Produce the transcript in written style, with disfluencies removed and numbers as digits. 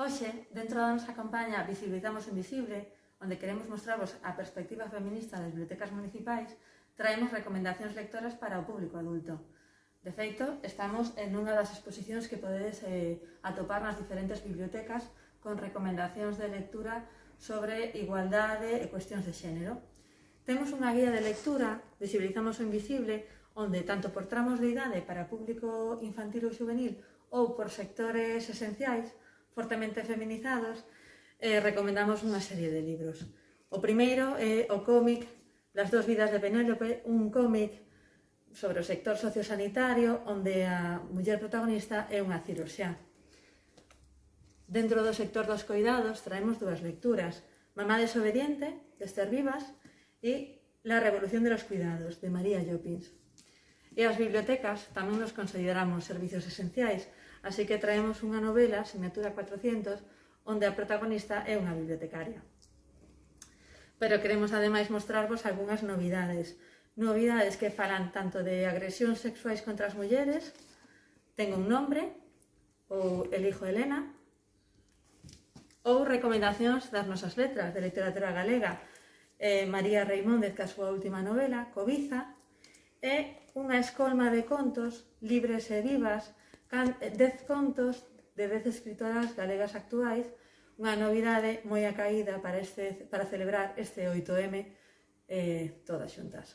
Hoxe, dentro da nosa campaña Visibilizamos o Invisible, onde queremos mostrarvos a perspectiva feminista das bibliotecas municipais, traemos recomendacións lectoras para o público adulto. De feito, estamos en unha das exposicións que podedes atopar nas diferentes bibliotecas con recomendacións de lectura sobre igualdade e cuestións de xénero. Temos unha guía de lectura, Visibilizamos o Invisible, onde tanto por tramos de idade para público infantil ou juvenil ou por sectores esenciais, fortemente feminizados, recomendamos unha serie de libros. O primeiro é o cómic Las dos vidas de Penélope, un cómic sobre o sector sociosanitario onde a muller protagonista é unha cirurxiá. Dentro do sector dos coidados traemos dúas lecturas: Mamá desobediente, de Esther Vivas, e La revolución de los cuidados, de María Llopins. E as bibliotecas tamén nos consideramos servicios esenciais, así que traemos unha novela, Asignatura 400, onde a protagonista é unha bibliotecaria. Pero queremos ademais mostrarvos algunhas novidades que falan tanto de agresións sexuais contra as mulleres, Tengo un nombre, ou Elijo Helena, ou recomendacións das nosas letras de literatura galega, María Reimóndez, que a súa última novela, Cobiza, e unha escolma de contos libres e vivas, 10 contos de 10 escritoras galegas actuais, unha novidade moi acaída para celebrar este 8M todas xuntas.